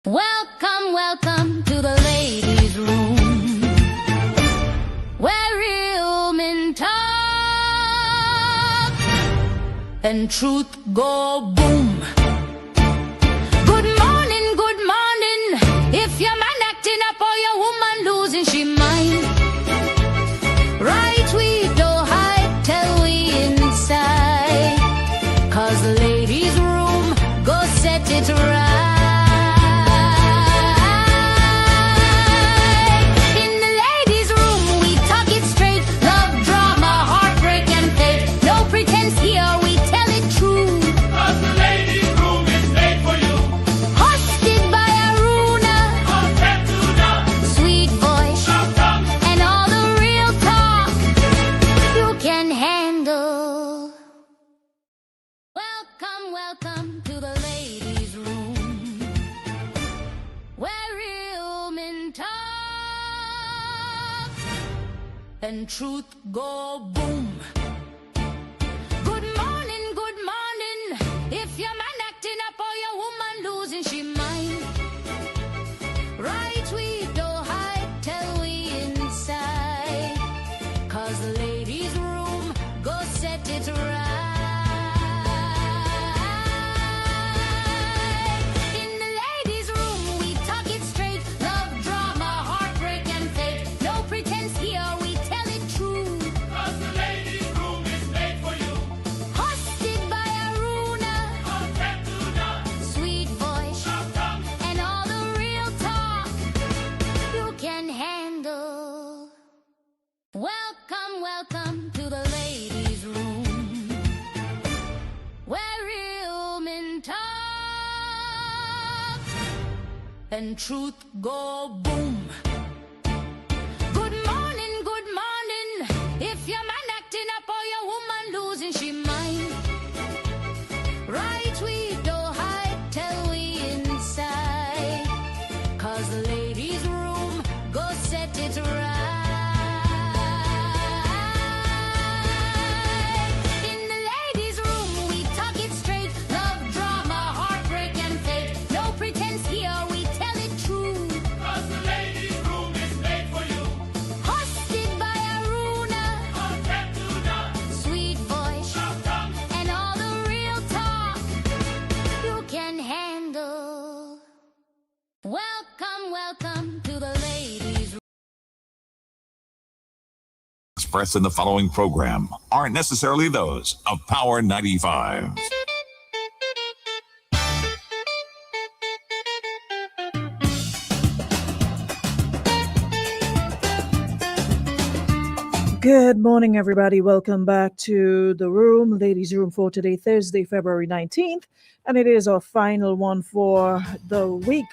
Welcome, welcome to the ladies' room, where real men talk and truth go boom. Good morning, good morning. If your man acting up or your woman losing she mind, right we don't hide till we inside, 'cause the ladies' room go set it right. Welcome to the ladies' room, where real men talk and truth go boom. Good morning, good morning. If your man acting up or your woman losing she mind, right we don't hide till we inside, 'cause the ladies' room go set it right. Welcome, welcome to the ladies' room, where real men talk and truth go boom. Good morning, good morning. If your man acting up or your woman losing she mind, right we don't hide till we inside, 'cause the ladies' room go set it right. Welcome, welcome to the ladies' room. Expressed in the following program aren't necessarily those of Power 95. Good morning, everybody. Welcome back to the room, ladies' room, for today, Thursday, February 19th. And it is our final one for the week.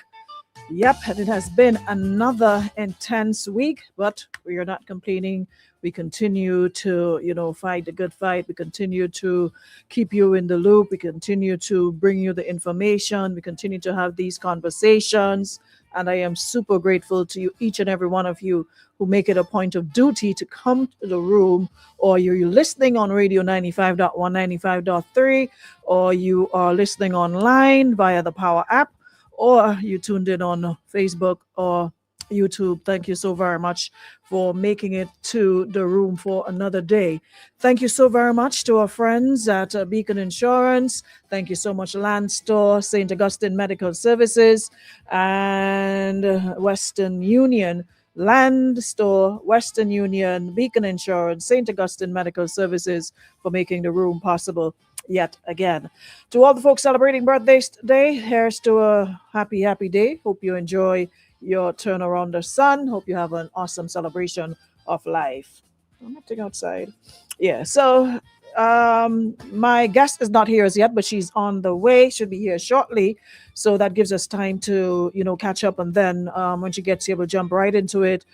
Yep, and it has been another intense week, but we are not complaining. We continue to, fight the good fight. We continue to keep you in the loop. We continue to bring you the information. We continue to have these conversations. And I am super grateful to you, each and every one of you who make it a point of duty to come to the room, or you're listening on Radio 95.1, 95.3, or you are listening online via the Power app, or you tuned in on Facebook or YouTube. Thank you so very much for making it to the room for another day. Thank you so very much to our friends at Beacon Insurance. Thank you so much, Land Store, St. Augustine Medical Services, and Western Union. Land Store, Western Union, Beacon Insurance, St. Augustine Medical Services for making the room possible yet again. To all the folks celebrating birthdays today, here's to a happy, happy day. Hope you enjoy your turn around the sun. Hope you have an awesome celebration of life. I'm not outside. Yeah, so my guest is not here as yet, but she's on the way, should be here shortly. So that gives us time to, catch up. And then when she gets here, we'll jump right into it.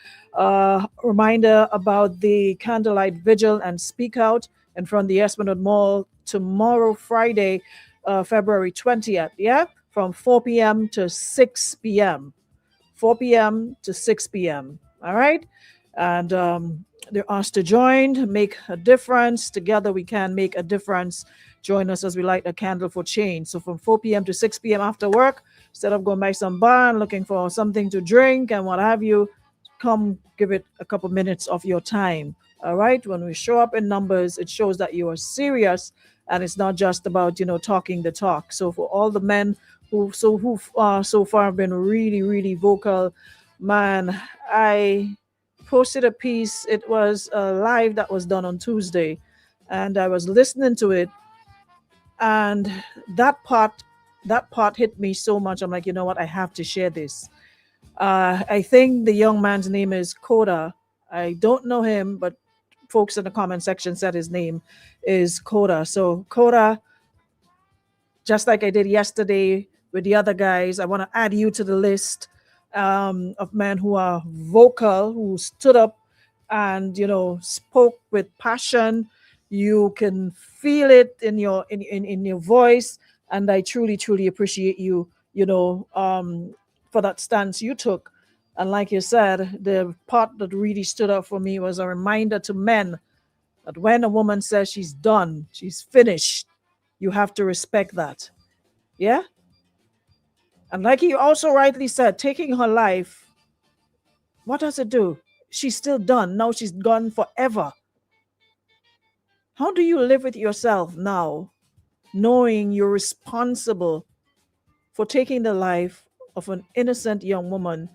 Reminder about the candlelight vigil and speak out in front of the Esplanade Mall tomorrow, Friday, February 20th. Yeah, from 4 p.m. to 6 p.m. 4 p.m. to 6 p.m. All right. And they're asked to join, make a difference. Together we can make a difference. Join us as we light a candle for change. So from 4 p.m. to 6 p.m. after work, Instead of going by some bar and looking for something to drink and what have you, come give it a couple minutes of your time. All right. When we show up in numbers, it shows that you are serious and it's not just about, talking the talk. So for all the men who so far have been really, really vocal, man, I posted a piece. It was a live that was done on Tuesday, and I was listening to it, and that part that part hit me so much. I'm like, you know what? I have to share this. I think the young man's name is Coda. I don't know him, but folks in the comment section said his name is Coda. So Coda, just like I did yesterday with the other guys, I want to add you to the list of men who are vocal, who stood up and spoke with passion. You can feel it in your voice, and I truly, truly appreciate you. For that stance you took. And like you said, the part that really stood out for me was a reminder to men that when a woman says she's done, she's finished, you have to respect that. Yeah. And like you also rightly said, taking her life, what does it do? She's still done. Now she's gone forever. How do you live with yourself now, knowing you're responsible for taking the life of an innocent young woman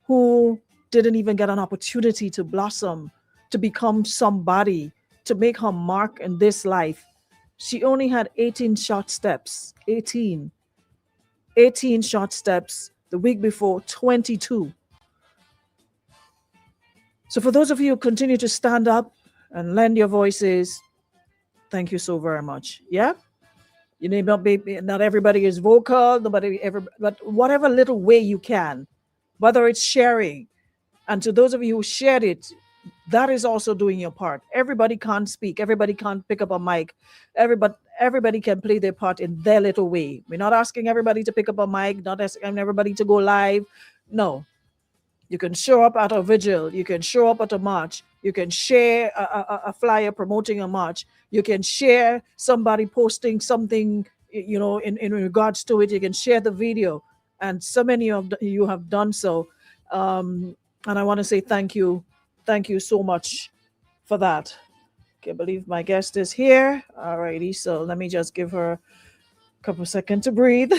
who didn't even get an opportunity to blossom, to become somebody, to make her mark in this life? She only had 18 short steps. 18 short steps. The week before, 22. So for those of you who continue to stand up and lend your voices, thank you so very much. Yeah? You may not be, not everybody is vocal, but whatever little way you can, whether it's sharing, and to those of you who shared it, that is also doing your part. Everybody can't speak. Everybody can't pick up a mic. Everybody can play their part in their little way. We're not asking everybody to pick up a mic, not asking everybody to go live. No, you can show up at a vigil. You can show up at a march. You can share a flyer promoting a march. You can share somebody posting something, in regards to it. You can share the video. And so many of you have done so. And I want to say thank you. Thank you so much for that. Can't believe my guest is here. Alrighty, so let me just give her a couple seconds to breathe,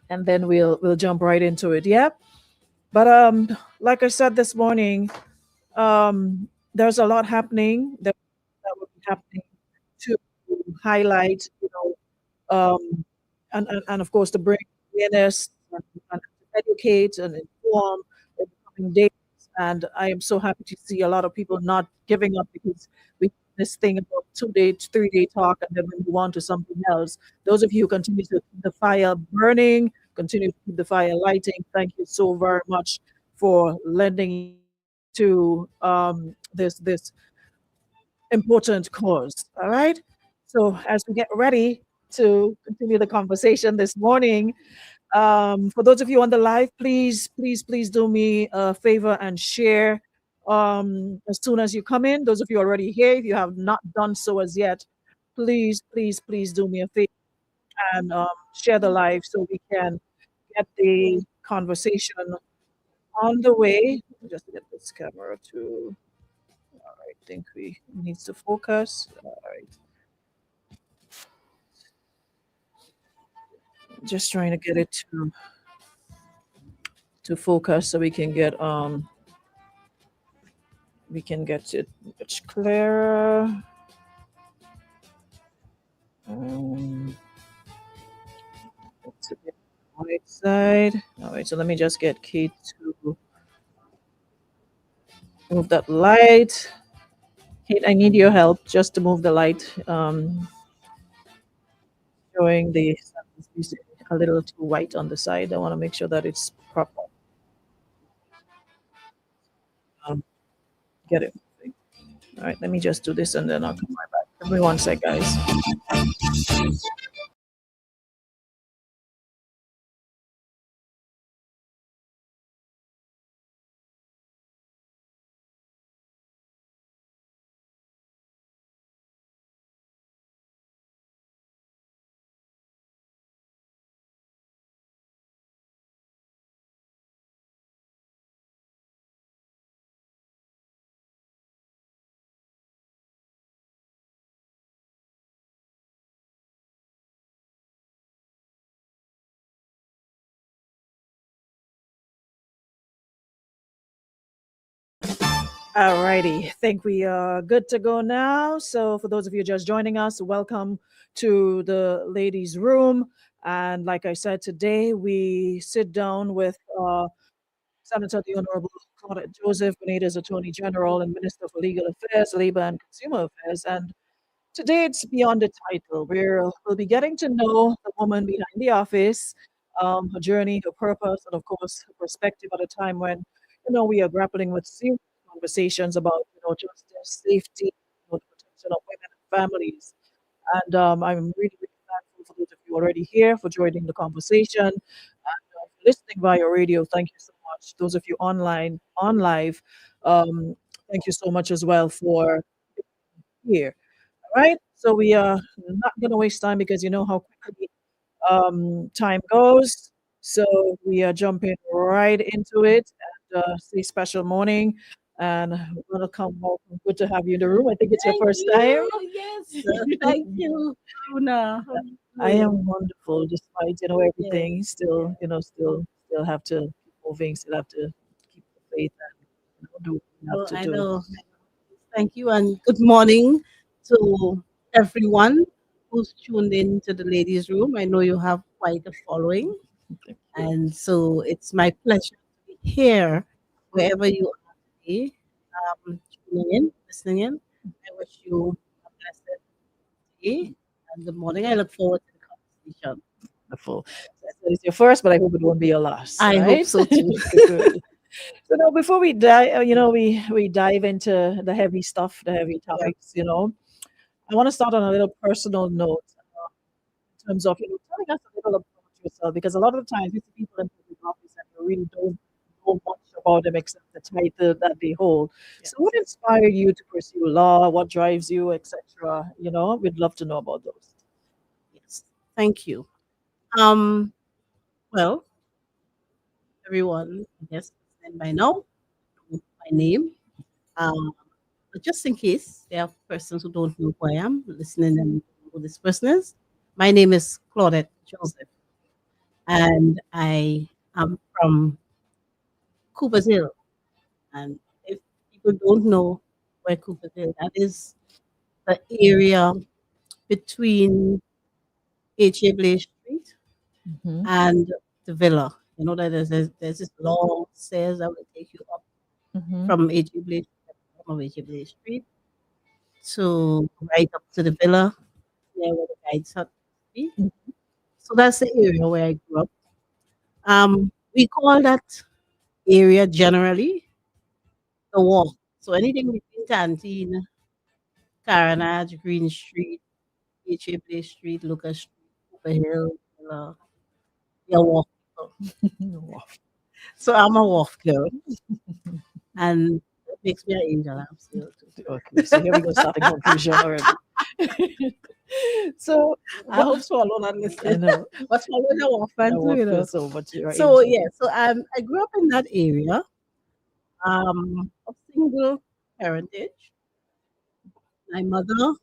and then we'll jump right into it. Yeah. But like I said this morning, there's a lot happening that will be happening to highlight, and of course to bring awareness and educate and inform in the coming days. And I am so happy to see a lot of people not giving up, because we this thing about 2 day, 3 day talk, and then we move on to something else. Those of you who continue to keep the fire burning, continue to keep the fire lighting. Thank you so very much for lending to this important cause. All right. So as we get ready to continue the conversation this morning, for those of you on the live, please, please, please do me a favor and share as soon as you come in. Those of you already here, if you have not done so as yet, please, please, please do me a favor and share the live so we can get the conversation on the way. Just get this camera to. All right, I think we needs to focus. All right, just trying to get it to focus so we can get it much clearer. Um, it's a bit right side. All right, so let me just get Kate to move that light. Kate, I need your help just to move the light. Showing the sun is a little too white on the side. I want to make sure that it's proper. Um, get it. All right, let me just do this and then I'll come right back. Give me one sec, guys. Alrighty, think we are good to go now. So, for those of you just joining us, welcome to the ladies' room. And like I said, today we sit down with Senator the Honourable Claudette Joseph, Grenada's Attorney General and Minister for Legal Affairs, Labor and Consumer Affairs. And today it's beyond the title. We'll be getting to know the woman behind the office, her journey, her purpose, and of course her perspective at a time when we are grappling with serious conversations about justice, safety, the protection of women and families. And I'm really, really thankful for those of you already here for joining the conversation and listening via radio. Thank you so much. Those of you on live, thank you so much as well for here. All right. So we are not going to waste time because you know how quickly time goes. So we are jumping right into it. And say special morning. And welcome. Good to have you in the room. I think it's your Thank first time. you. Yes, thank you, Luna. How are you I doing? am wonderful, despite Yes, everything. yes. Still have to keep moving. Still have to keep the faith and do what we have Oh, to I do. know. Thank you, and good morning to everyone who's tuned in to the ladies' room. I know you have quite a following, Thank you. and so it's my pleasure to be here wherever you are today, tuning in, listening in. I wish you a blessed day and good morning. I look forward to the conversation. Wonderful. So it's your first, but I hope it won't be your last, I hope right? so too. Good. So now, before we dive, we dive into the heavy stuff, the heavy Yeah. topics. I want to start on a little personal note in terms of telling us a little about yourself because a lot of the times you see people in public office and you really don't know much about them except the title that they hold. Yes. So, what inspired you to pursue law? What drives you, etc.? We'd love to know about those. Yes. Thank you. Um, well, everyone, I guess, listening by now, know my name. Um, but just in case there are persons who don't know who I am, listening and don't know who this person is, my name is Claudette Joseph, and I am from Cooper's Hill. And if people don't know where Cooper's Hill, that is the area between H.A. Blaze Street Hmm. and the villa. You know that there's this long stairs that will take you up Hmm. from H.A. Blaze from H.A. Blaze Street to right up to the villa, there where the guides hut be. So that's the area where I grew up. We call that area generally the walk. So anything between Canteen, Caranage, Green Street, H.A. Blaze Street, Lucas Street, Cooper Hill, we are walk people. Wow. So I'm a walk girl, and it makes me an angel. I'm still Okay, so here we go, starting conclusion already. So, I hope what? Swallow not I listening. know. But Swallow is a I orphan too, walk you you know. so much. You're an So angel. yeah, so I grew up in that area, of single parentage. My mother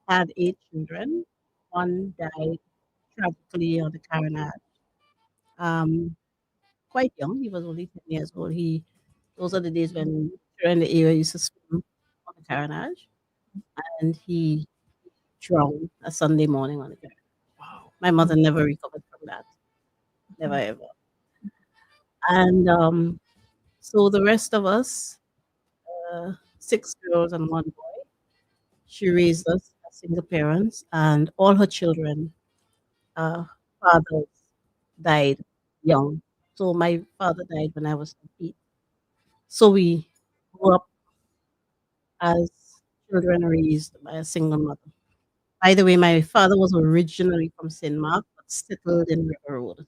had 8 children. One died tragically on the Caranage. Um, quite young. He was only 10 years old. Those are the days when children in the area used to swim on the Caranage, and he drowned a Sunday morning on the Caranage. Wow. My mother never recovered from that. Never ever. And so the rest of us, 6 girls and one boy, she raised us as single parents, and all her children, uh, fathers died young. So my father died when I was 8. So we grew up as children raised by a single mother. By the way, my father was originally from St. Mark, but settled in River Road.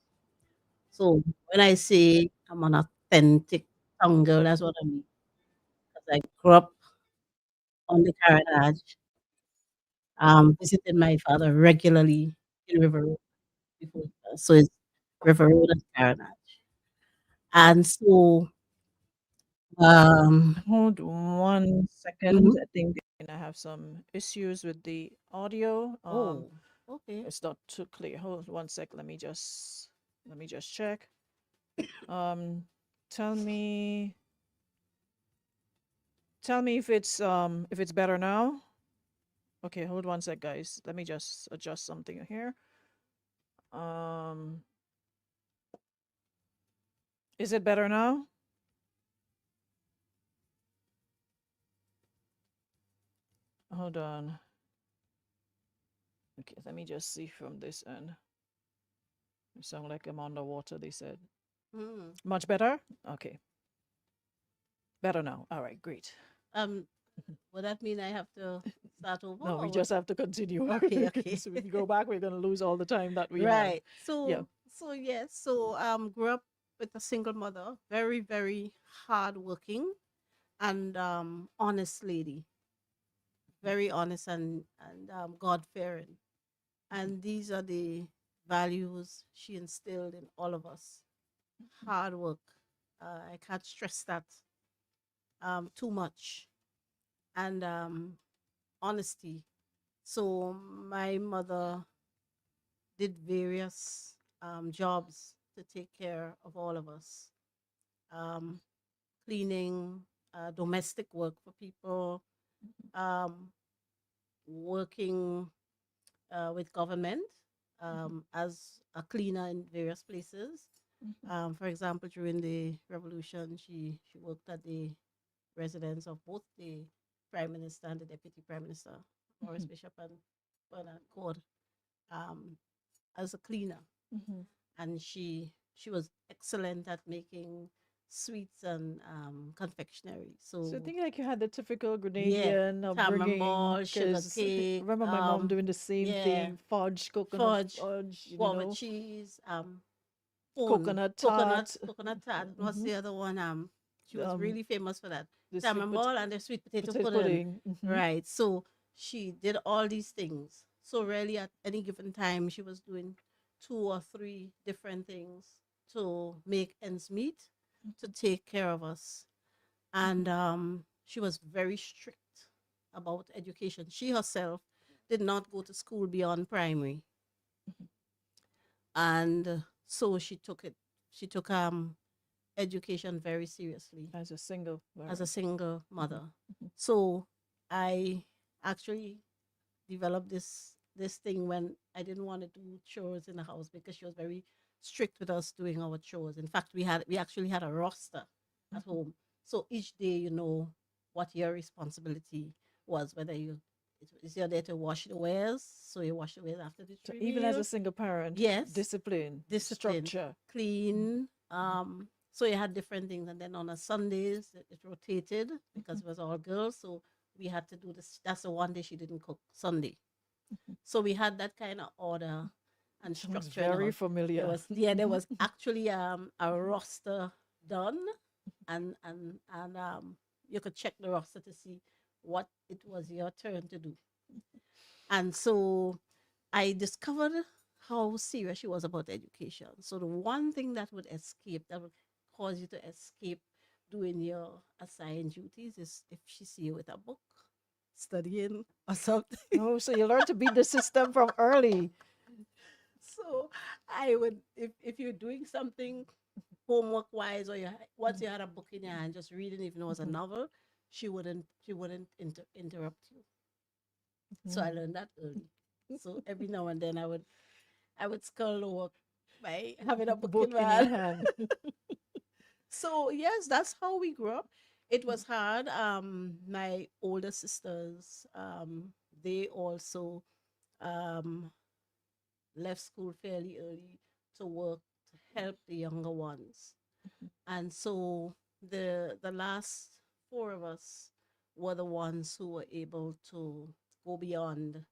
So when I say I'm an authentic town girl, that's what I mean. Because I grew up on the Caranage, visited my father regularly in River Road before. So it's River Road and Caranage. And so, um, Hold 1 second. mhm. I think I have some issues with the audio. Oh, okay. It's not too clear. Hold 1 sec. Let me just check. Um, tell me. Tell me if it's better now. Okay, hold one sec, guys. Let me just adjust something here. Um, is it better now? Hold on. Okay, let me just see from this end. You sound like I'm underwater, they said. Hmm. Much better? Okay. Better now. All right, great. Um, would that mean I have to start over? No, we Or just have to continue. okay, okay. So if we go back, we're going to lose all the time that we have. Right. Yeah. So yes. So grew up with a single mother, very very hardworking and honest lady, very honest and God fearing, and these are the values she instilled in all of us. Hard work. I can't stress that too much, and honesty. So my mother did various jobs to take care of all of us, um, cleaning, domestic work for people, um, working with government as a cleaner in various places. For example, during the revolution, she worked at the residence of both the prime minister and the deputy prime minister, Morris Bishop and Bernard Cord, um, as a cleaner. Mhm. And she was excellent at making sweets and confectionery. So I So think like you had the typical yeah, Grenadian salmon upbringing ball, sugar because I cake, remember my mom doing the same yeah, thing, fudge, coconut fudge, fudge, guava cheese, coconut coconut, tart. coconut tart. And what's Hmm. the other one? She was Um, really famous for that. the sweet Salmon ball and the sweet potato potato pudding. pudding. Right. So she did all these things. So really at any given time she was doing two or three different things to make ends meet, to take care of us. And she was very strict about education. She herself did not go to school beyond primary. And so she took education very seriously As a single as a parent. single Mhm. mother. So I actually developed this thing when I didn't want to do chores in the house because she was very strict with us doing our chores. In fact, we actually had a roster at home. So each day you know what your responsibility was, whether is you're there to wash the wares, so you wash the wares after the So three even as a meals. single parent, Yes, discipline, discipline, structure. clean. So you had different things, and then on a Sundays it rotated because it was all girls. So we had to do this. That's the one day she didn't cook, Sunday. So we had that kind of order and Sounds structure in the very house. familiar. There was actually a roster done, and you could check the roster to see what it was your turn to do. And so I discovered how serious she was about education. So the one thing that would escape, that would cause you to escape doing your assigned duties, is if she see you with a book, studying or something. Oh, so you learn to beat the system from early. So I would, if you're doing something homework wise, or once you had a book in your hand, just reading, even though it was a Mhm. novel, she wouldn't interrupt you. So I Mhm. learned that early. So every now and then I would scull the work by having a book in Book my in your hand. hand. So yes, that's how we grew up. It was hard. My older sisters, they also um left school fairly early to work to help the younger ones. And so the last four of us were the ones who were able to go beyond,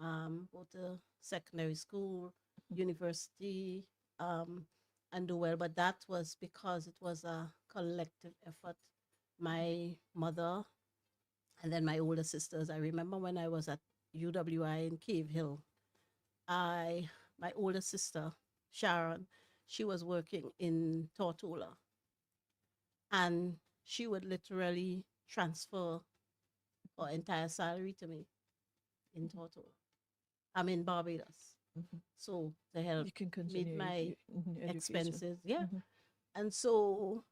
go to secondary school, university, um, and do well. But that was because it was a collective effort. My mother and then my older sisters. I remember when I was at UWI in Cave Hill, I my older sister Sharon, she was working in Tortola, and she would literally transfer her entire salary to me in Tortola. I'm in Barbados, Mhm. so to help You can meet continue my education. expenses. Yeah, Mhm. and so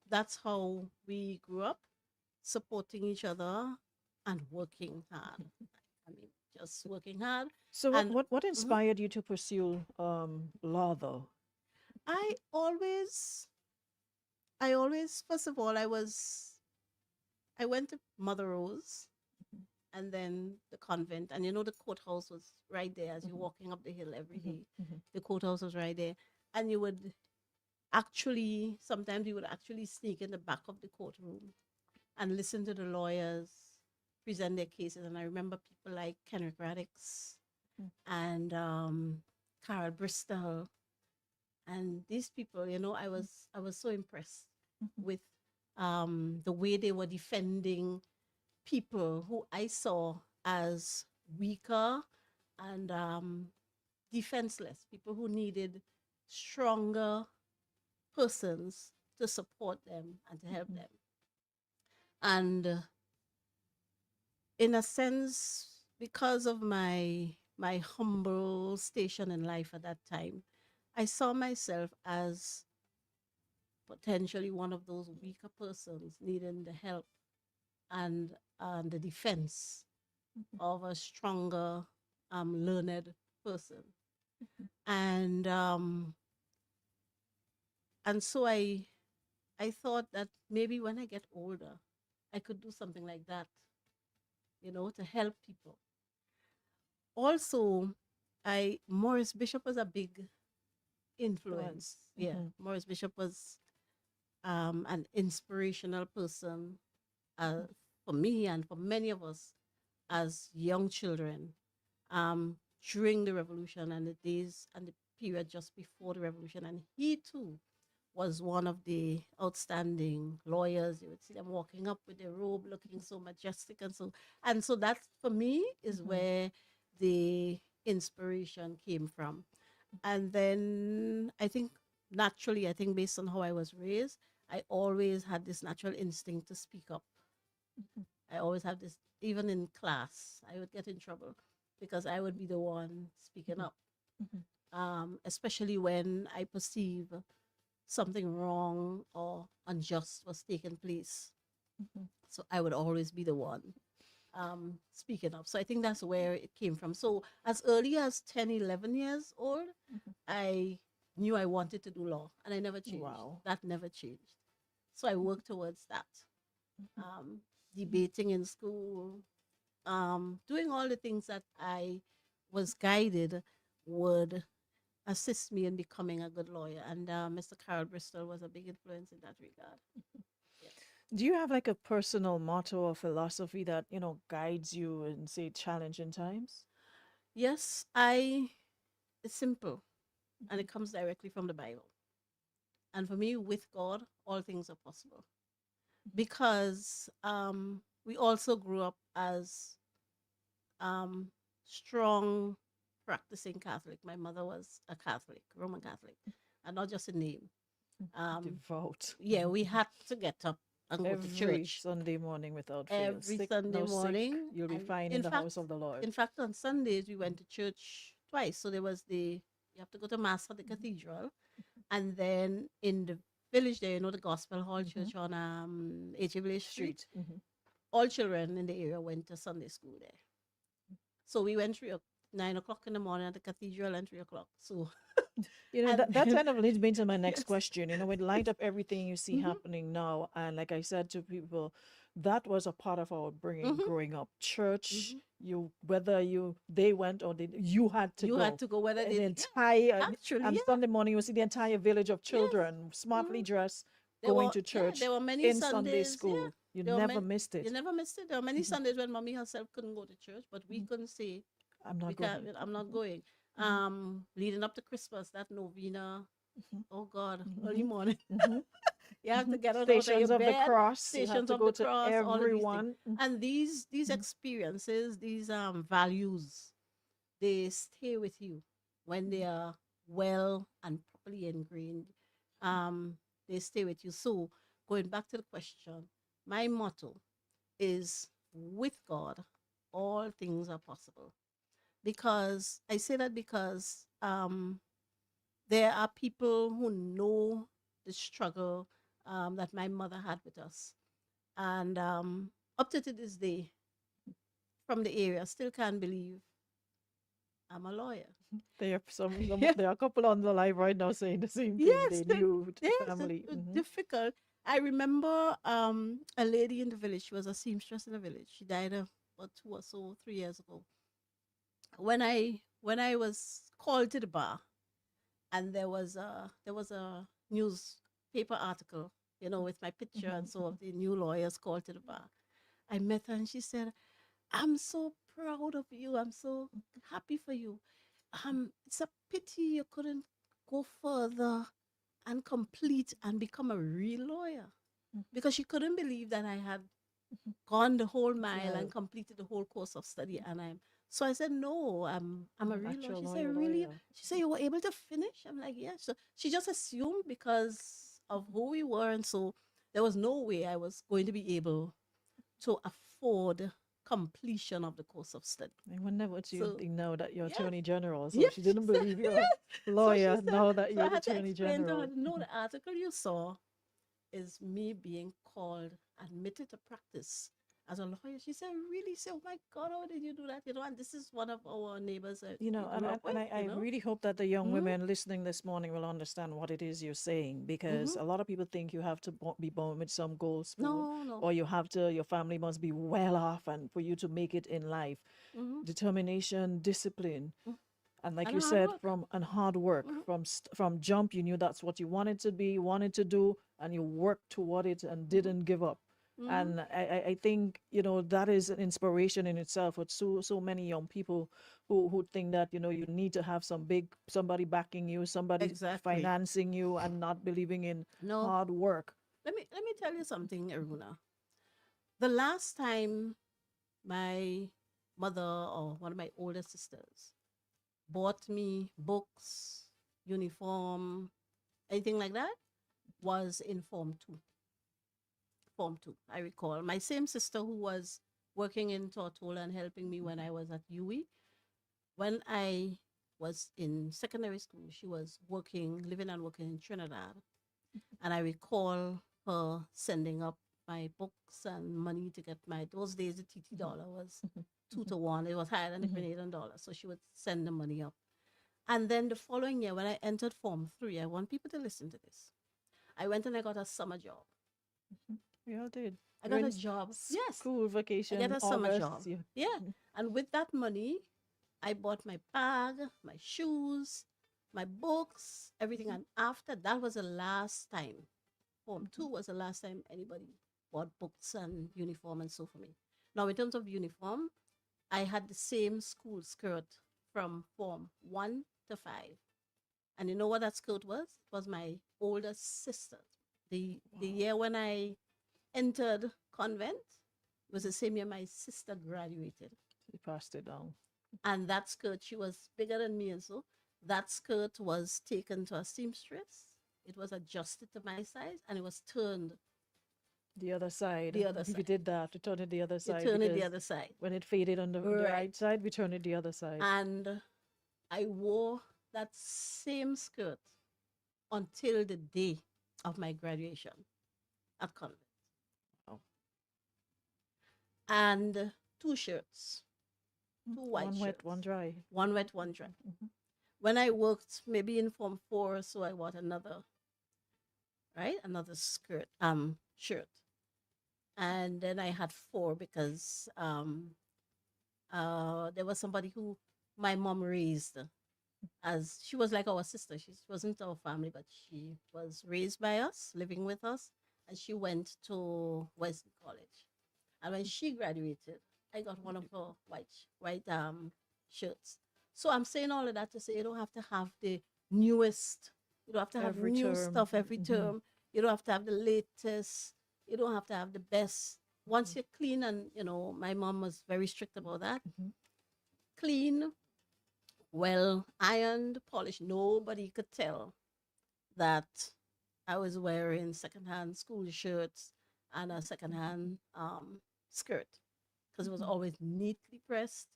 that's how we grew up. supporting each other and working hard. I mean, just working hard. So And what mhm, inspired you to pursue law though? I always, first of all, I went to Mother Rose and then the convent. And you know, the courthouse was right there as you're Mhm, walking up the hill every mhm, day. mhm, The courthouse was right there. And you would actually, sometimes you would actually sneak in the back of the courtroom and listen to the lawyers present their cases. And I remember people like Kenrick Radix mhm, and Carol Bristol and these people. You know, I was so impressed mhm, with the way they were defending people who I saw as weaker and defenseless, people who needed stronger persons to support them and to help mhm, them. And in a sense, because of my humble station in life at that time, I saw myself as potentially one of those weaker persons needing the help and the defense mhm, of a stronger, learned person. mhm, And so I thought that maybe when I get older, I could do something like that, you know, to help people. Also, I Morris Bishop was a big influence. influence. Yeah, Mhm, Morris Bishop was an inspirational person uh, mhm, for me and for many of us as young children um, during the revolution and the days and the period just before the revolution. And he too was one of the outstanding lawyers. You would see them walking up with their robe, looking so majestic and so that for me is mhm, where the inspiration came from. And then I think naturally, I think based on how I was raised, I always had this natural instinct to speak up. mhm, I always have this, even in class, I would get in trouble because I would be the one speaking mhm, up, mhm, especially when I perceive something wrong or unjust was taking place. mhm, So I would always be the one speaking up. So I think that's where it came from. So as early as 10, 11 years old, mhm. I knew I wanted to do law and I never changed. Wow. That never changed. So I Mhm, worked towards that. mhm, Um, mhm, Debating in school, doing all the things that I was guided would assist me in becoming a good lawyer. And Mr. Carol Bristol was a big influence in that regard. Yeah. Do you have like a personal motto or philosophy that, guides you in, say, challenging times? Yes, it's simple and it comes directly from the Bible. And for me, with God, all things are possible. Because we also grew up as um, strong practicing Catholic. My mother was a Catholic, Roman Catholic, and not just a name. Um, Devout. yeah, we had to get up and go to Every church Sunday morning without fail. every Sick, Sunday no sick, morning. you'll be And fine in the house of the Lord. on Sundays we went to church twice. So there was you have to go to mass at the cathedral, and then in the village there, you know, the Gospel Hall Mhm. Church on H. Village Street. Street. Hmm. All children in the area went to Sunday school there. So we went 9 o'clock in the morning at the cathedral and 3 o'clock. So and That then kind of leads me to my next yes, question. With light up everything you see hmm happening now, and like I said to people, that was a part of our bringing hmm growing up. Church, hmm whether they went or you had to you had go. to go whether And they the yeah, entire actually and yeah, Sunday morning you see the entire village of yes. children smartly hmm dressed There going were to church there were many in Sunday Sundays, yeah. school. You There were never many missed you it. never missed it. There were many Mhm, Sundays when mommy herself couldn't go to church, but we mhm. couldn't say I'm we not can't going. I'm not going. Mhm, Leading up to Christmas, that novena, mhm, oh God, early mhm, morning. mhm, You have to mhm. get out of your Stations of the bed, cross. You have stations to of go the to cross, all of these things. everyone. And these Mhm, experiences, these values, they stay with you when they mhm, are well and properly ingrained. Um, they stay with you. So going back to the question, my motto is with God, all things are possible. Because I say that because there are people who know the struggle that my mother had with us. And up to this day, from the area, still can't believe I'm a lawyer. There are Yeah. there are a couple on the live right now saying the same thing. Yes, They knew the yes, family. difficult. I remember a lady in the village. She was a seamstress in the village. She died about 2 or 3 years ago. When I was called to the bar, and there was a newspaper article, with my picture and so of the new lawyers called to the bar. I met her and she said, "I'm so proud of you. I'm so happy for you. It's a pity you couldn't go further and complete and become a real lawyer," because she couldn't believe that I had gone the whole mile and completed the whole course of study. And so I said, "No, I'm a real lawyer." Actual She said, lawyer, "Really?" lawyer. She said, "You were able to finish?" I'm like, "Yeah." So she just assumed because of who we were, and so there was no way I was going to be able to afford completion of the course of study. I wonder what you So think now that you're yes, Attorney General. So yes, she she didn't said, believe you're a yes. So she lawyer said, now that so I you're the had to Attorney explain to her, General. no, the article you saw is me being called, admitted to practice as a lawyer. She said, "Really?" She said, "Oh my God, how did you do that?" And this is one of our neighbors that You we know, grew up with, I really hope that the young Mm-hmm. women listening this morning will understand what it is you're saying, because Mm-hmm. a lot of people think you have to be born with some gold spoon, No, no. or your family must be well off and for you to make it in life. Mm-hmm. Determination, discipline, and like And you hard said, work. from and hard work Mm-hmm. from jump, you knew that's what you wanted to be, wanted to do, and you worked toward it and didn't give up. Mm-hmm. And I think, that is an inspiration in itself with so many young people who think that, you need to have somebody backing you, somebody Exactly. financing you, and not believing in No, hard work. let me tell you something, Aruna. The last time my mother or one of my older sisters bought me books, uniform, anything like that, was in Form 2. Form 2, I recall. My same sister who was working in Tortola and helping me when I was at UE, when I was in secondary school, she was living and working in Trinidad. And I recall her sending up my books and money to get those days the TT dollar was 2 to 1. It was higher than the Canadian dollar. So she would send the money up. And then the following year, when I entered Form 3, I want people to listen to this. I went and I got a summer job. We all did. I We're got in a job. Yes, school I got vacation, a summer August. job. Yeah. Yeah. And with that money, I bought my bag, my shoes, my books, everything. And after that was the last time. Form 2 was the last time anybody bought books and uniform and so for me. Now, in terms of uniform, I had the same school skirt from Form 1 to 5. And you know what that skirt was? It was my older sister. The year when I entered convent was the same year my sister graduated. We passed it down. And that skirt, she was bigger than me, and so that skirt was taken to a seamstress. It was adjusted to my size and it was turned The other side. the other We side. did that. We turned it the other You side turn it the because other side. when it faded on the right Right. side, we turned it the other side. And I wore that same skirt until the day of my graduation at convent. Wow. And two shirts, two white One shirts. wet, one dry. One wet, one dry. When I worked maybe in Form 4, so I bought another, right? Another shirt. And then I had four because there was somebody who my mom raised, as she was like our sister. She wasn't our family, but she was raised by us, living with us, and she went to Wesley College. And when she graduated, I got one of her white shirts. So I'm saying all of that to say you don't have to have the newest. You don't have to have Every new term. stuff every term. You don't have to have the latest. You don't have to have the best. Once you're clean, and my mom was very strict about that. Clean, well ironed, polished. Nobody could tell that I was wearing secondhand school shirts and a secondhand skirt, because it was always neatly pressed.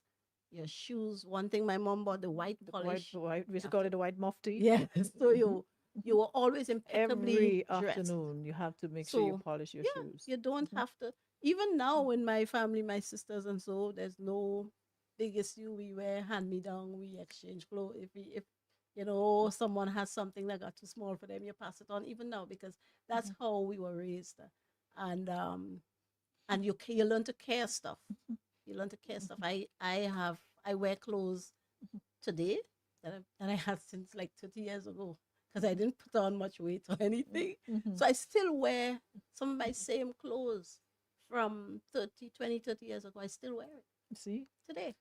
Your shoes. One thing my mom bought, the white The polish. white, we used to Yeah. call it the white mufti. Yes. So You were always impeccably Every dressed. afternoon, you have to make sure you So polish your yeah, shoes. you don't have to. Even now in my family, my sisters and so, there's no big issue. We wear hand me down, we exchange clothes. If you know someone has something that got too small for them, you pass it on. Even now, because that's how we were raised, and you learn to care stuff. You learn to care stuff. I wear clothes today that I had since like 30 years ago because I didn't put on much weight or anything. Mhm. So I still wear some of my same clothes from 30 years ago. I still wear it See, today.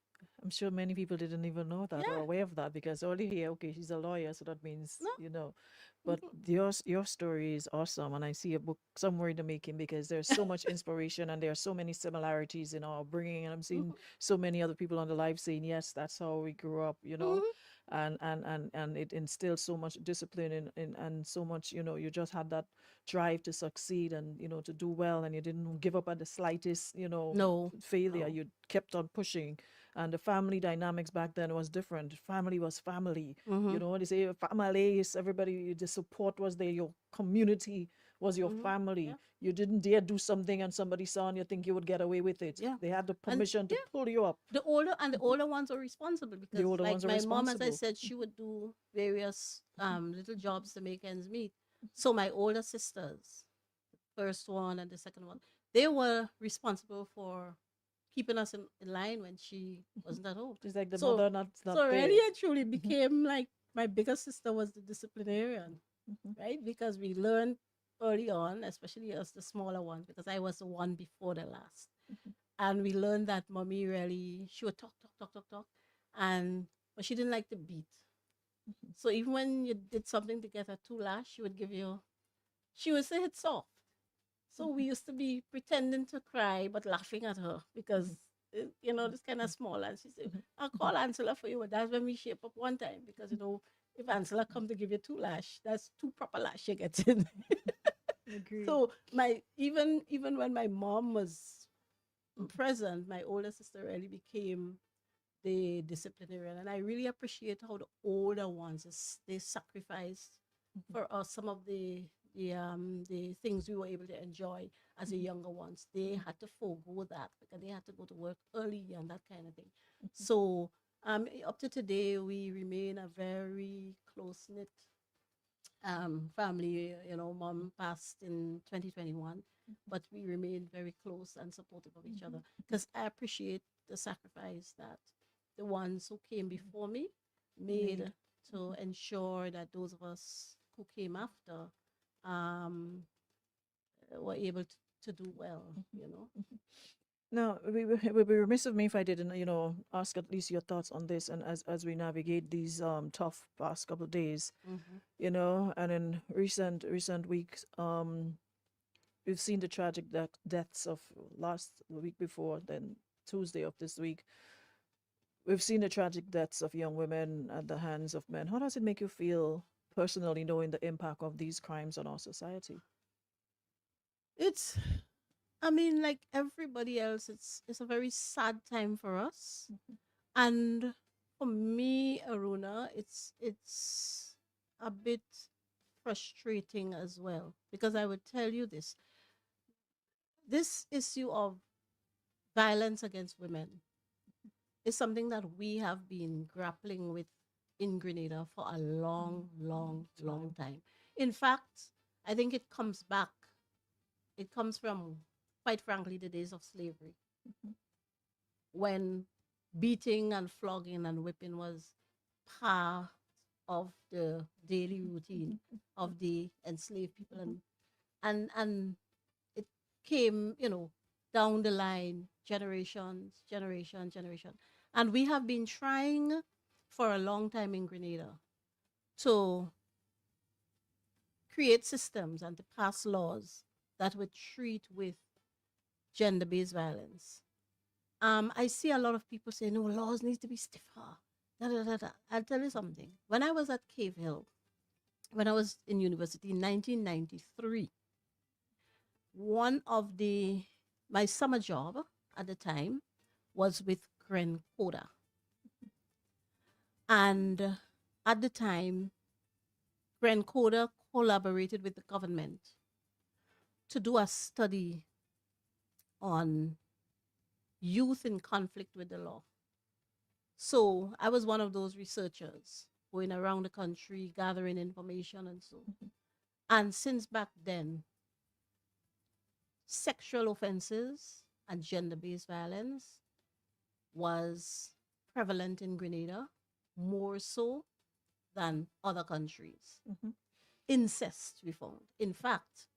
I'm sure many people didn't even know that or Yeah. aware of that because all you hear, okay, she's a lawyer, so that means No. you know. But your story is awesome, and I see a book somewhere in the making because there's so much inspiration and there are so many similarities in our bringing. And I'm seeing Mhm. so many other people on the live saying, yes, that's how we grew up, you know, Mhm. and it instills so much discipline in and so much, you know, you just had that drive to succeed and you know to do well, and you didn't give up at the slightest, you know, No. failure. No. You kept on pushing, and the family dynamics back then was different. Family was family. You Mhm. know, they say family is everybody, the support was there, your community was your Mhm. family. Yeah. You didn't dare do something and somebody saw and you think you would get away with it. Yeah. They had the And permission to yeah, pull you up. the older ones are responsible The because older like ones are my mom, as I responsible. said, she would do various little jobs to make ends meet. So my older sisters, first one and the second one, they were responsible for keeping us in line when she wasn't at home. It's like the So mother not so really there. and truly became like my bigger sister was the disciplinarian, right? Because we learned early on, especially as the smaller ones, because I was the one before the last. And we learned that mommy really she would talk, talk, talk, talk, talk. And but she didn't like to beat. So even when you did something to get her too lash, she would say it's soft. So we used to be pretending to cry but laughing at her because this kind of small. And she said, "I'll call Ansela for you." But that's when we shape up one time because if Ansela come to give you two lash, that's two proper lash you get in. Agreed. So my even when my mom was present, my older sister really became the disciplinarian, and I really appreciate how the older ones they sacrificed for us some of the things we were able to enjoy as the younger ones. They had to forego that because they had to go to work early and that kind of thing. So up to today, we remain a very close knit family. Mom passed in 2021, but we remain very close and supportive of each other because I appreciate the sacrifice that the ones who came before me made Made. to ensure that those of us who came after um, were able to do well, you know. Now, it would be remiss of me if I didn't, you know, ask at least your thoughts on this, and as we navigate these tough past couple of days, Mm-hmm. you know, and in recent weeks, we've seen the tragic deaths of last week before, then Tuesday of this week. We've seen the tragic deaths of young women at the hands of men. How does it make you feel personally, knowing the impact of these crimes on our society? It's, I mean, like everybody else, it's a very sad time for us. And for me, Aruna, it's a bit frustrating as well because I would tell you this issue of violence against women is something that we have been grappling with in Grenada for a long, long, long Time. time. In fact, I think it comes back. It comes from, quite frankly, the days of slavery when beating and flogging and whipping was part of the daily routine of the enslaved people, and it came down the line, generation, and we have been trying for a long time in Grenada to create systems and to pass laws that would treat with gender-based violence. I see a lot of people say, no, laws need to be stiffer. Da, da, da, da. I'll tell you something. When I was at Cave Hill, when I was in university in 1993, one of my summer job at the time was with Gren Coda. And at the time, Grencoda collaborated with the government to do a study on youth in conflict with the law. So I was one of those researchers going around the country gathering information and so. And since back then, sexual offenses and gender based violence was prevalent in Grenada more so than other countries. Mhm. Incest, we found. In fact,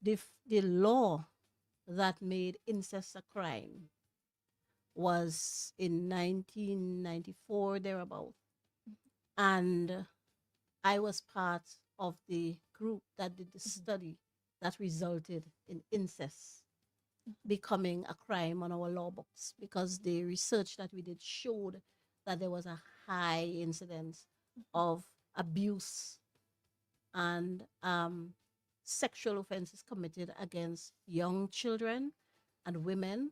the law that made incest a crime was in 1994, thereabout. And I was part of the group that did the study that resulted in incest becoming a crime on our law books because the research that we did showed that there was a high incidence of abuse and sexual offenses committed against young children and women.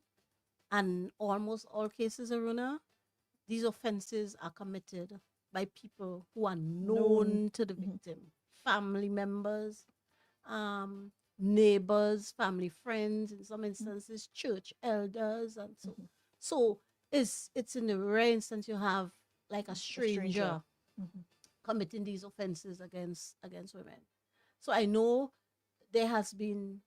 And almost all cases, Aruna, these offenses are committed by people who are known to the victim, family members, neighbors, family friends, in some instances, church elders, and so. So it's in the rare instance you have like a stranger committing these offenses against women. So I know there has been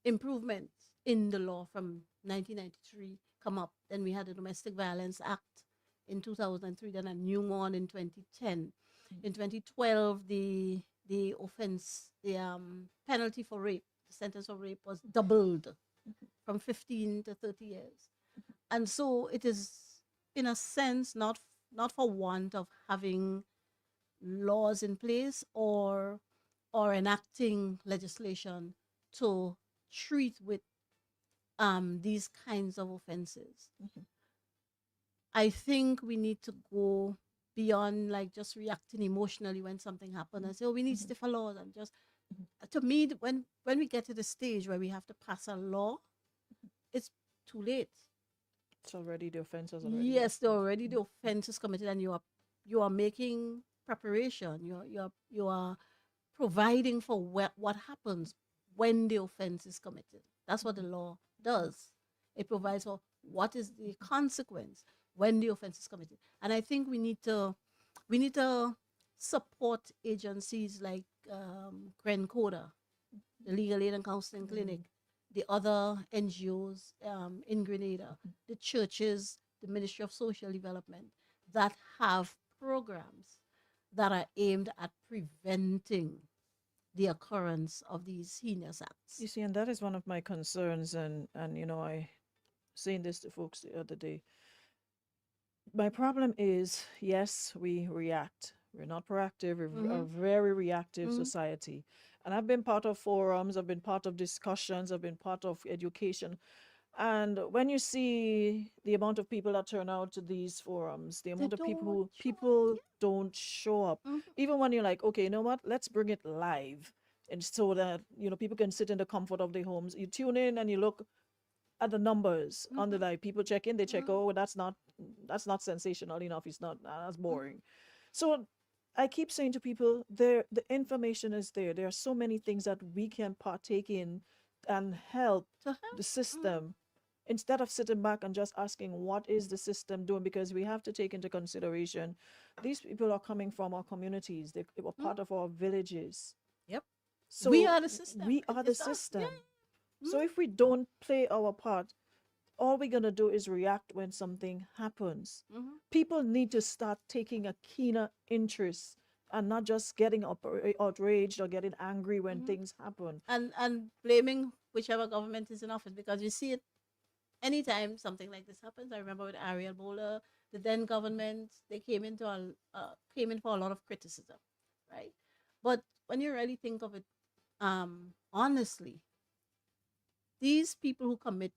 improvement in the law from 1993 come up. Then we had the Domestic Violence Act in 2003, then a new one in 2010. In 2012, the offense, the penalty for rape, the sentence for rape was doubled from 15 to 30 years. And so it is, in a sense, not for want of having laws in place or enacting legislation to treat with these kinds of offenses. I think we need to go beyond like just reacting emotionally when something happens and say, oh, we need stiffer laws and just to me when we get to the stage where we have to pass a law, it's too late. It's already the offense was already. Yes, already the offense is committed and you are making preparation. You are providing for what happens when the offense is committed. That's what the law does. It provides for what is the consequence when the offense is committed. And I think we need to support agencies like Grencoda, the Legal Aid and Counseling Clinic, the other NGOs in Grenada, the churches, the Ministry of Social Development that have programs that are aimed at preventing the occurrence of these heinous acts. You see, and that is one of my concerns, and I saying this to folks the other day. My problem is, yes, we react. We're not proactive. We're a very reactive society. And I've been part of forums, I've been part of discussions, I've been part of education. And when you see the amount of people that turn out to these forums, the amount of people don't show up. Even when you're like, okay, you know what? Let's bring it live. And so that, people can sit in the comfort of their homes. You tune in and you look at the numbers on the live. People check in, they check, oh, that's not sensational enough. It's not, that's boring. So I keep saying to people, the information is there. There are so many things that we can partake in and help the system instead of sitting back and just asking what is the system doing, because we have to take into consideration these people are coming from our communities. They were part of our villages. Yep. So We are the system. We are the It's us. system. Yeah. So if we don't play our part, all we're going to do is react when something happens. People need to start taking a keener interest and not just getting outraged or getting angry when things happen. And blaming whichever government is in office, because you see it anytime something like this happens. I remember with Ariel Bola, the then government, they came in for a lot of criticism, right? But when you really think of it, honestly, these people who commit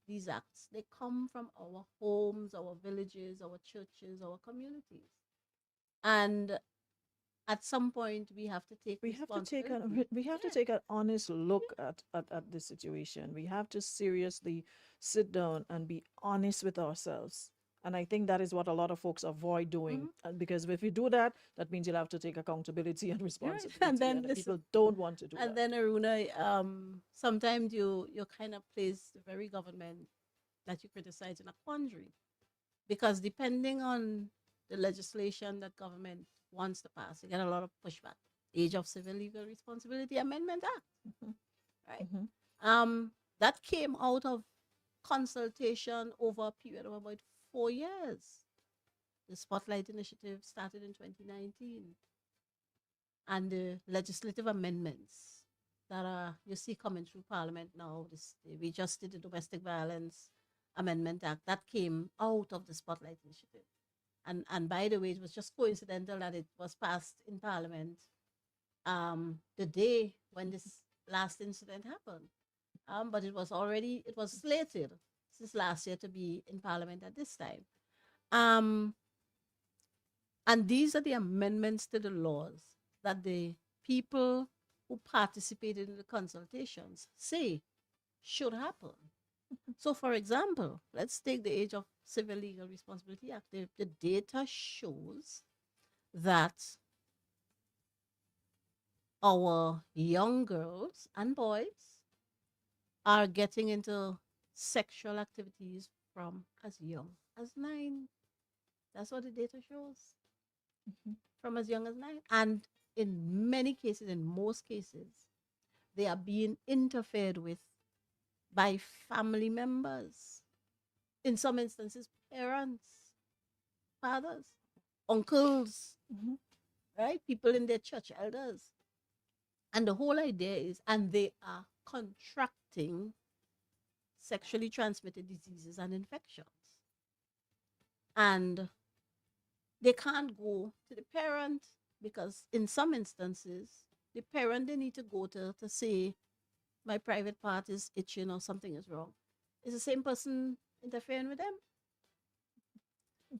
these acts, they come from our homes, our villages, our churches, our communities, and at some point we have to take We have to take responsibility. to take an honest look at the situation. We have to seriously sit down and be honest with ourselves. And I think that is what a lot of folks avoid doing. And because if you do that, that means you'll have to take accountability and Right. responsibility. And then And listen, people don't want to do and that. then Aruna, sometimes you kind of place the very government that you criticize in a quandary, because depending on the legislation that government wants to pass, you get a lot of pushback. Age of Civil Legal Responsibility Amendment Act, right? That came out of consultation over a period of about 4 years. The Spotlight Initiative started in 2019, and the legislative amendments that are you see coming through Parliament now. We just did the Domestic Violence Amendment Act that came out of the Spotlight Initiative. And by the way, it was just coincidental that it was passed in Parliament the day when this last incident happened. But it was slated since last year to be in Parliament at this time. Um, and these are the amendments to the laws that the people who participated in the consultations say should happen. So, for example, let's take the Age of Civil Legal Responsibility Act. The data shows that our young girls and boys are getting into sexual activities from as young as 9. That's what the data shows. From as young as 9. And in many cases, in most cases, they are being interfered with by family members. In some instances, parents, fathers, uncles, right? People in their church, elders. And the whole idea is, and they are contracting sexually transmitted diseases and infections. And they can't go to the parent because in some instances, the parent they need to go to say my private part is itching or something is wrong. Is the same person interfering with them?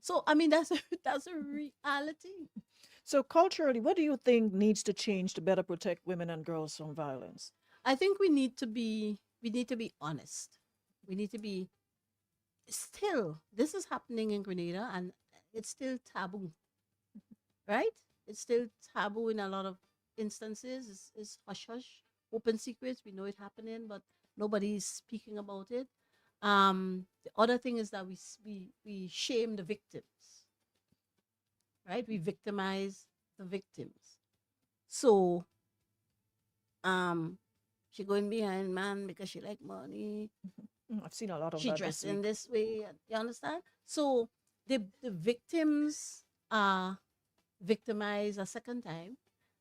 So I mean that's that's a reality. So, culturally, what do you think needs to change to better protect women and girls from violence? I think we need to be honest. We need to be still this is happening in Grenada and it's still taboo, right? It's still taboo in a lot of instances. It's hush hush, open secrets. We know it happening, but nobody is speaking about it. The other thing is that we shame the victims, right? We victimize the victims. So um, she going behind man because she like money. I've seen a lot of She that this dressed in week. this way. You understand? So the victims are victimized a second time,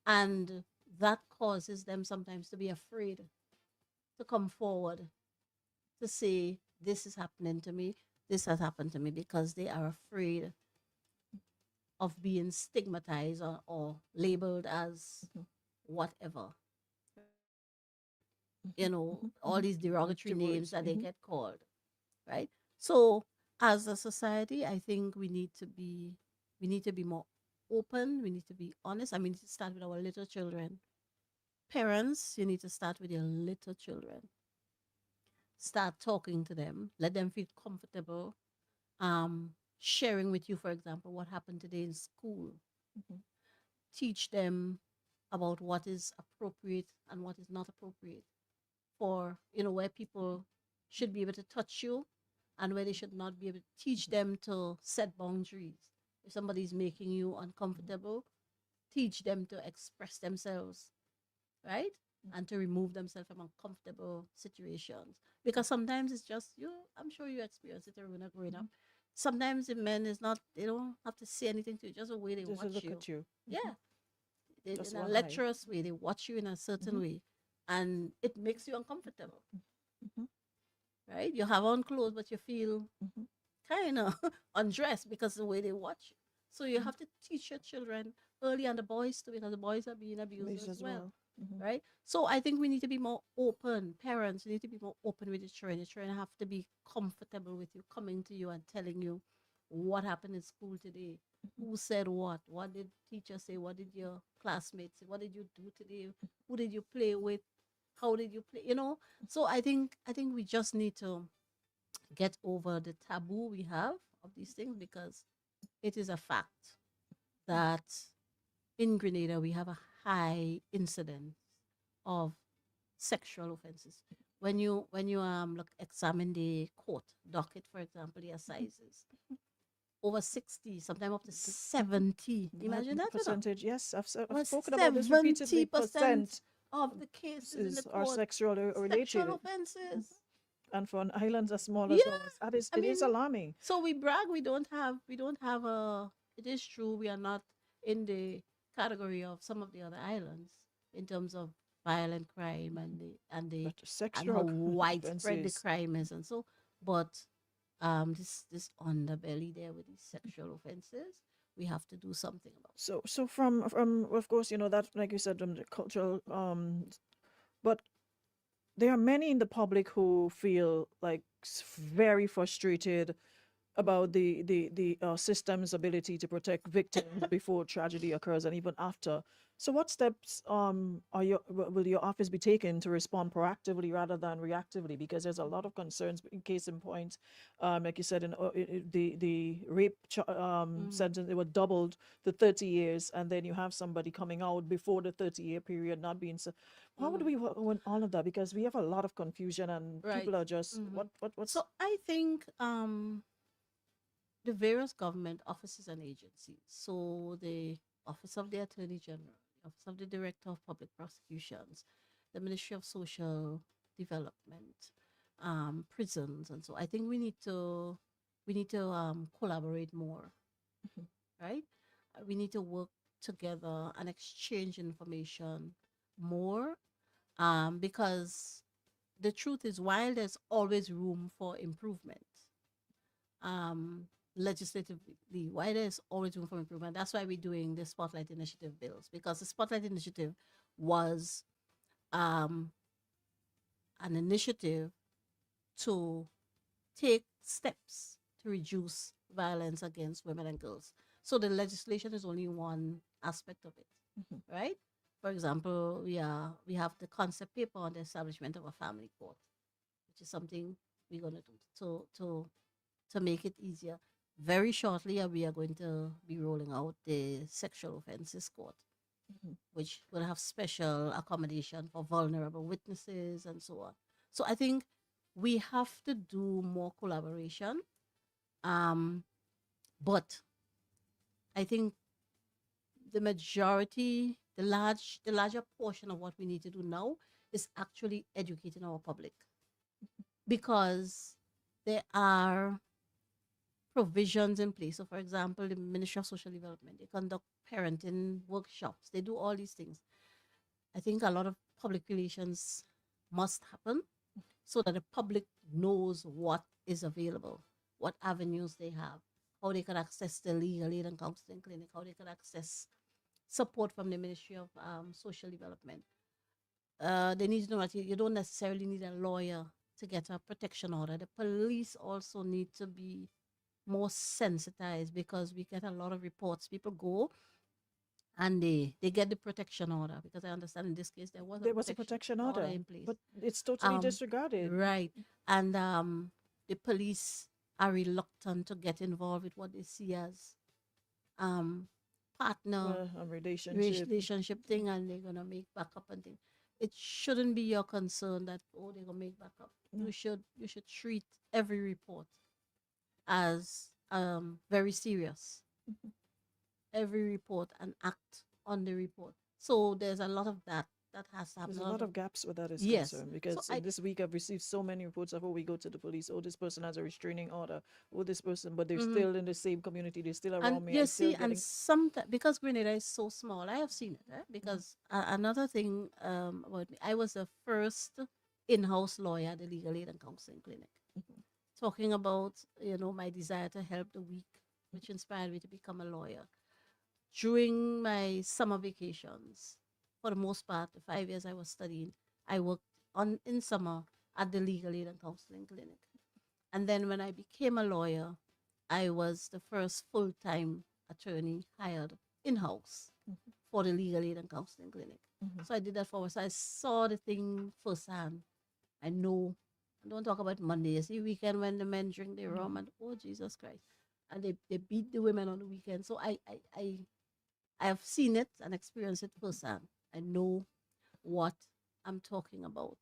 and that causes them sometimes to be afraid to come forward to say this is happening to me, this has happened to me, because they are afraid of being stigmatized or labeled as whatever, all these derogatory Negative names words. that they get called, right? So as a society, I think we need to be more open, we need to be honest. I mean, to start with our little children. Parents, you need to start with your little children. Start talking to them, let them feel comfortable sharing with you, for example, what happened today in school. Teach them about what is appropriate and what is not appropriate, for where people should be able to touch you and where they should not be able to. Teach them to set boundaries. If somebody is making you uncomfortable, teach them to express themselves, right? And to remove themselves from uncomfortable situations. Because sometimes it's just you, I'm sure you experience it when you're growing up. Sometimes the men is not, they don't have to say anything to you, just the way they Just to watch look you. at you. Yeah. Just In a one eye. lecherous way, they watch you in a certain way. And it makes you uncomfortable, right? You have on clothes, but you feel kind of undressed because of the way they watch you. So you have to teach your children early, and the boys too, because the boys are being abused Ways as as well, well. right? So I think we need to be more open. Parents need to be more open with the children. The children have to be comfortable with you, coming to you and telling you what happened in school today. Who said what? What did teacher say? What did your classmates say? What did you do today? Who did you play with? How did you play? So I think we just need to get over the taboo we have of these things because it is a fact that in Grenada we have a high incidence of sexual offenses. When you look examine the court docket, for example, the assizes, over 60, sometimes up to 70. Imagine that, you know. Percentage, yes, I've Over spoken about this repeatedly. 70% Percent of the cases in the are court sexual related. sexual offenses. And for an island as small as Yeah, ours, that is, I it is mean, alarming. so we brag we don't have a. It is true we are not in the category of some of the other islands in terms of violent crime But and how sexual widespread the offenses. crime is and so. But this underbelly there with these sexual offenses, we have to do something about. So from of course, that, like you said, the cultural but there are many in the public who feel like very frustrated about the system's ability to protect victims before tragedy occurs and even after. So, what steps will your office be taking to respond proactively rather than reactively? Because there's a lot of concerns. In case in point, like you said, the rape sentence, it was doubled to 30 years, and then you have somebody coming out before the 30-year period not being. So, how would we work on all of that? Because we have a lot of confusion and Right. people are just Mhm. what's So I think the various government offices and agencies. So the Office of the Attorney General, the Office of the Director of Public Prosecutions, the Ministry of Social Development, prisons, and so I think we need to collaborate more, Mhm. right? We need to work together and exchange information more, because the truth is, while there's always room for improvement, um, legislatively, why there's always room for improvement. That's why we're doing the Spotlight Initiative bills, because the Spotlight Initiative was um, an initiative to take steps to reduce violence against women and girls. So the legislation is only one aspect of it, Mhm. right? For example, we have the concept paper on the establishment of a family court, which is something we're going to do to make it easier. Very shortly, we are going to be rolling out the sexual offences court, Mhm. which will have special accommodation for vulnerable witnesses and so on. So I think we have to do more collaboration. Um, but I think the larger portion of what we need to do now is actually educating our public, because there are provisions in place. So, for example, the Ministry of Social Development, they conduct parenting workshops, they do all these things. I think a lot of public relations must happen so that the public knows what is available, what avenues they have, how they can access the legal aid and counseling clinic, how they can access support from the Ministry of Social Development. They need to know that you don't necessarily need a lawyer to get a protection order. The police also need to be more sensitized, because we get a lot of reports. People go and they get the protection order, because I understand in this case there was a There was a protection order order, in place. but it's totally Um, disregarded. right, and the police are reluctant to get involved with what they see as um partner A relationship. relationship thing, and they're gonna make backup and thing. It shouldn't be your concern that, oh, they're gonna make backup. No. You should treat every report as very serious, Mhm. every report, and act on the report. So there's a lot of that has to happen. There's a A lot lot of, of gaps where that is yes. concerned So because this week I've received so many reports of, oh, we go to the police, oh, this person has a restraining order, oh, this person, but they're mhm. still in the same community, they're still And around me, I you still see, and getting. sometimes, because Grenada is so small, I have seen it. Because another thing about me, I was the first in-house lawyer at the Legal Aid and Counseling Clinic, Mhm. talking about my desire to help the weak, which inspired me to become a lawyer. During my summer vacations, for the most part, the 5 years I was studying, I worked on in summer at the Legal Aid and Counseling Clinic. And then when I became a lawyer, I was the first full time attorney hired in house Mhm. for the Legal Aid and Counseling Clinic. Mhm. So I did that for, so I saw the thing firsthand. I know. Don't talk about Monday. You see, weekend when the men drink their rum and, oh, Jesus Christ. and they beat the women on the weekend. So I have seen it and experienced it firsthand. I know what I'm talking about.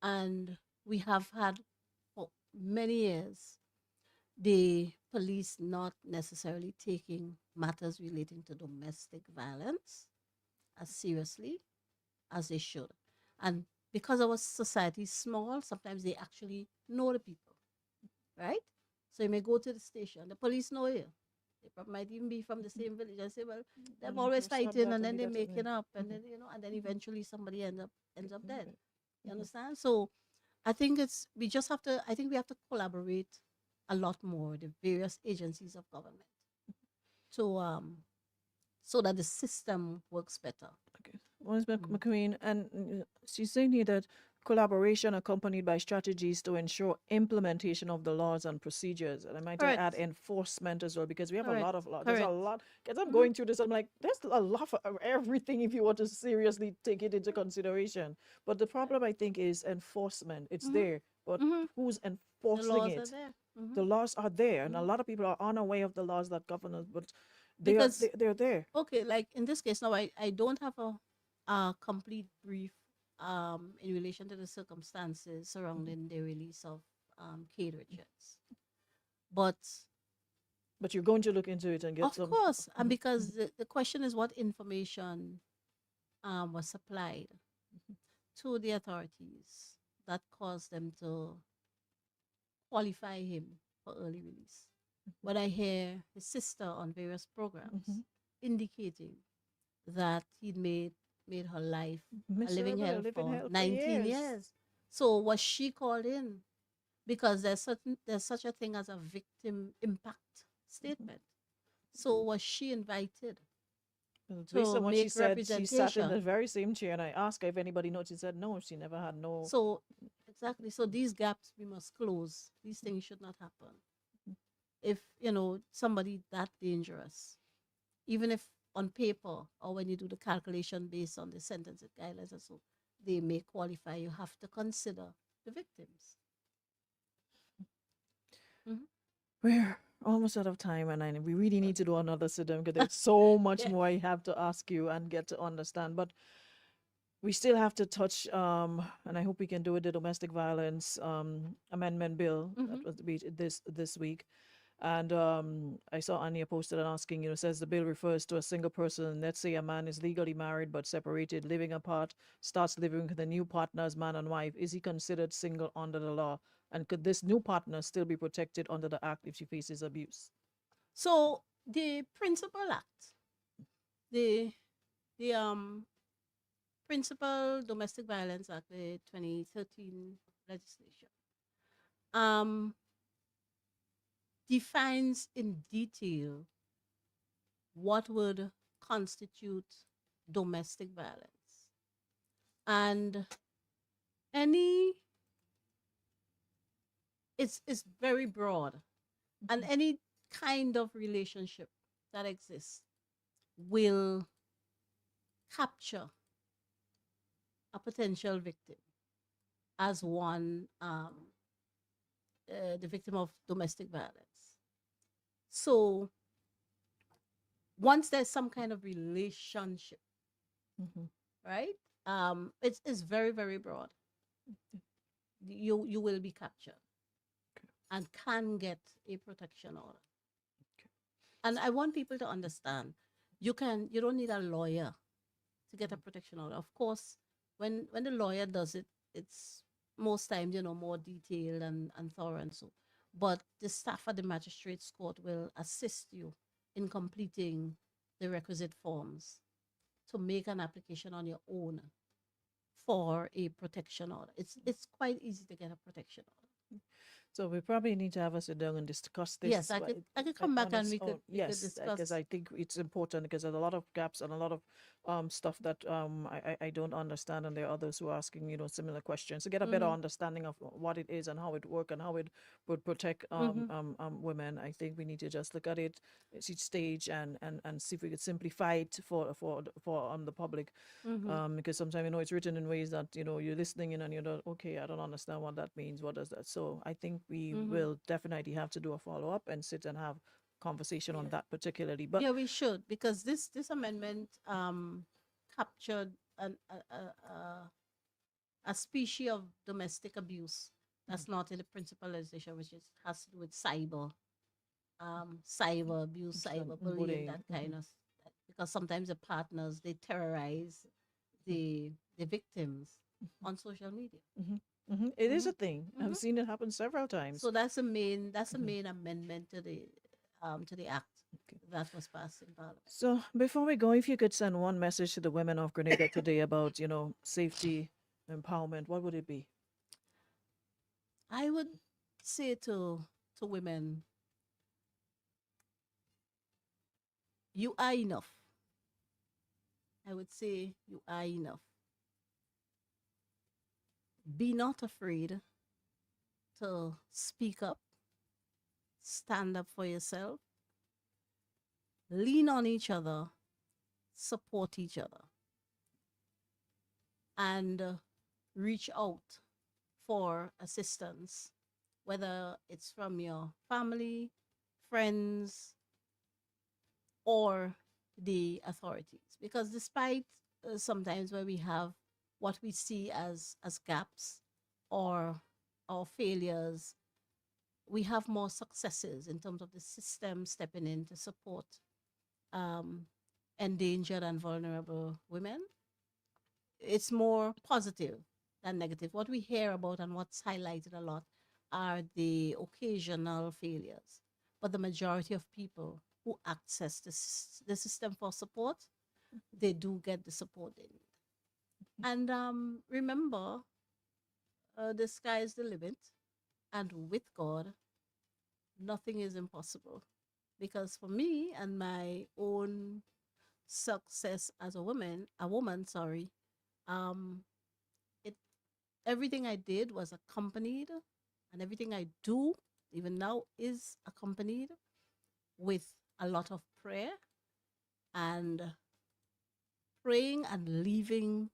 And we have had for many years the police not necessarily taking matters relating to domestic violence as seriously as they should. And because our society is small, sometimes they actually know the people, right? So you may go to the station, the police know you. They might even be from the same village and say, well, they're always fighting and then they make it up and then, and then eventually somebody ends up dead. You understand? So I think we just have to, I think we have to collaborate a lot more, the various agencies of government, to so that the system works better. Okay. Well, Ms. McQueen, and she's saying here that collaboration accompanied by strategies to ensure implementation of the laws and procedures. And I might add Correct. enforcement as well, because we have a Correct. lot of law. There's a Correct. lot. Because I'm going through this, I'm like, there's a lot for everything if you want to seriously take it into consideration. But the problem, I think, is enforcement. It's there, but who's The enforcing laws it? are there. The laws are there, and a lot of people are unaware of the laws that govern us, but Because they're there. okay, like in this case now, I don't have a complete brief in relation to the circumstances surrounding the release of Kate Richards, but But you're going to look into it and get of some. course, and because the question is what information was supplied to the authorities that caused them to qualify him for early release. When I hear his sister on various programs indicating that he'd made her life a living hell for 19 years. So was she called in? Because there's such a thing as a victim impact statement. So was she invited Based to on what she make said, she sat in the representation? very same chair, and I asked her if anybody knows. She said no, she never had no. So exactly. So these gaps we must close. These things should not happen. If somebody that dangerous, even if on paper or when you do the calculation based on the sentencing guidelines and so, they may qualify. You have to consider the victims. We're almost out of time, and we really need to do another sit down because there's so much Yes. more I have to ask you and get to understand. But we still have to touch, and I hope we can do it, the domestic violence amendment bill that was debated this week. And I saw Anya posted and asking, says the bill refers to a single person. Let's say a man is legally married but separated, living apart, starts living with a new partner as man and wife. Is he considered single under the law? And could this new partner still be protected under the act if she faces abuse? So the Principal Act, the Principal Domestic Violence Act, the 2013 legislation, um, defines in detail what would constitute domestic violence. And any it's very broad. And any kind of relationship that exists will capture a potential victim as one the victim of domestic violence. So once there's some kind of relationship, right? It's very, very broad. You will be captured and can get a protection order. And I want people to understand you don't need a lawyer to get a protection order. Of course, when the lawyer does it, it's most times, more detailed and thorough and so. But the staff at the magistrate's court will assist you in completing the requisite forms to make an application on your own for a protection order. It's quite easy to get a protection order. So we probably need to have a sit down and discuss this. Yes, I could come back and we could yes, discuss. because I think it's important because there's a lot of gaps and a lot of stuff that I don't understand, and there are others who are asking similar questions to get a better understanding of what it is and how it works and how it would protect women. I think we need to just look at it at each stage and see if we could simplify it for the public, because sometimes it's written in ways that you're listening in and you're not, okay, I don't understand what that means. What does that? So I think we Mhm. will definitely have to do a follow up and sit and have conversation on that particularly. But Yeah, we should, because this amendment captured a species of domestic abuse that's not in the principal legislation, which is has to do with cyber abuse, cyber bullying, bullying. that kind of because sometimes the partners they terrorize the victims on social media. It is Mhm. a thing. Mhm. I've seen it happen several times. So that's the main amendment to the act Okay. that was passed in Parliament. So before we go, if you could send one message to the women of Grenada today about, safety, empowerment, what would it be? I would say to women, you are enough. I would say you are enough. Be not afraid to speak up, stand up for yourself, lean on each other, support each other, and reach out for assistance, whether it's from your family, friends, or the authorities. Because despite sometimes where we have what we see as gaps or failures, we have more successes in terms of the system stepping in to support um, endangered and vulnerable women. It's more positive than negative. What we hear about and what's highlighted a lot are the occasional failures. But the majority of people who access the system for support, they do get the support they need. And remember, the sky is the limit. And with God, nothing is impossible. Because for me and my own success as a woman, sorry, um, it everything I did was accompanied, and everything I do, even now, is accompanied with a lot of prayer and praying and leaving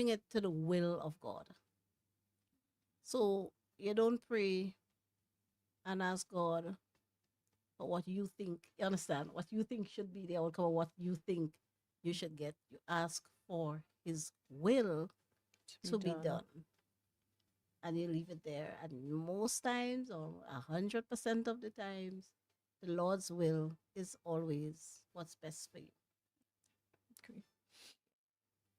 it to the will of God. So you don't pray and ask God for what you think. You understand? What you think should be the outcome of what you think you should get. You ask for His will to be done. And you leave it there. And most times, or 100% of the times, the Lord's will is always what's best for you. Okay.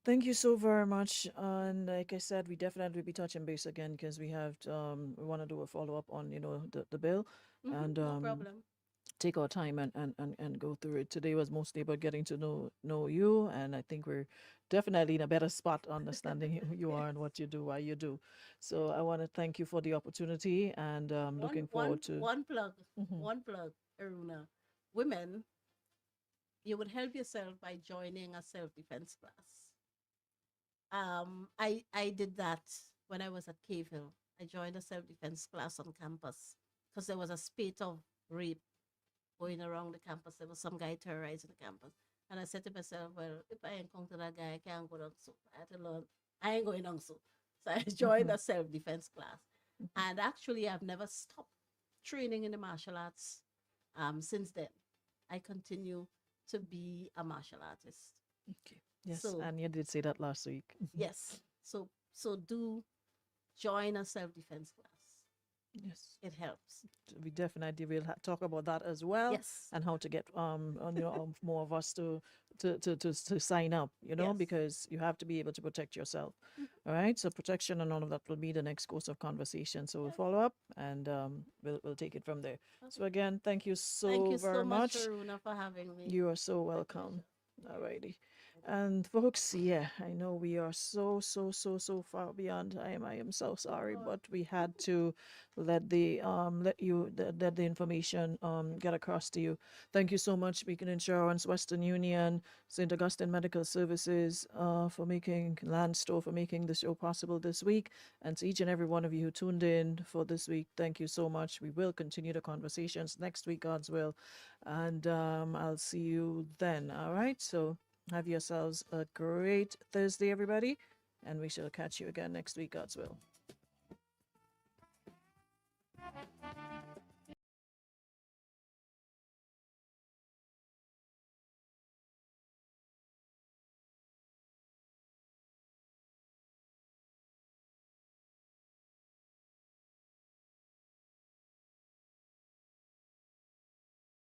Thank you so very much. And like I said, we definitely be touching base again because we want to do a follow up on, the bill and No problem. take our time and go through it. Today was mostly about getting to know you, and I think we're definitely in a better spot understanding who you are and what you do, why you do. So I want to thank you for the opportunity, and One, looking one, forward to. one plug, Mhm. one plug, Aruna. Women, you would help yourself by joining a self-defense class. I did that when I was at Cave Hill. I joined a self-defense class on campus because there was a spate of rape going around the campus. There was some guy terrorizing the campus. And I said to myself, well, if I encounter that guy, I can't go down so. I had to learn. I ain't going down so. So I joined a self-defense class. And actually, I've never stopped training in the martial arts since then. I continue to be a martial artist. Okay. Yes, So and you did say that last week. yes, so do join a self-defense class. Yes. It helps. We definitely will talk about that as well, Yes. and how to get more of us to sign up, Yes. because you have to be able to protect yourself. Mhm. All right, so protection and all of that will be the next course of conversation. So we'll Yes. follow up, and we'll take it from there. So Okay. again, thank you Thank so you so very much, much. Aruna, for having me. You are so My welcome. pleasure. Alrighty. And folks, yeah, I know we are so far beyond time. I am so Oh sorry, God. but we had to let the information get across to you. Thank you so much, Beacon Insurance, Western Union, St. Augustine Medical Services, for making Land Store for making the show possible this week. And to each and every one of you who tuned in for this week, thank you so much. We will continue the conversations next week, God's will. And I'll see you then. All right. So have yourselves a great Thursday, everybody. And we shall catch you again next week, God's will.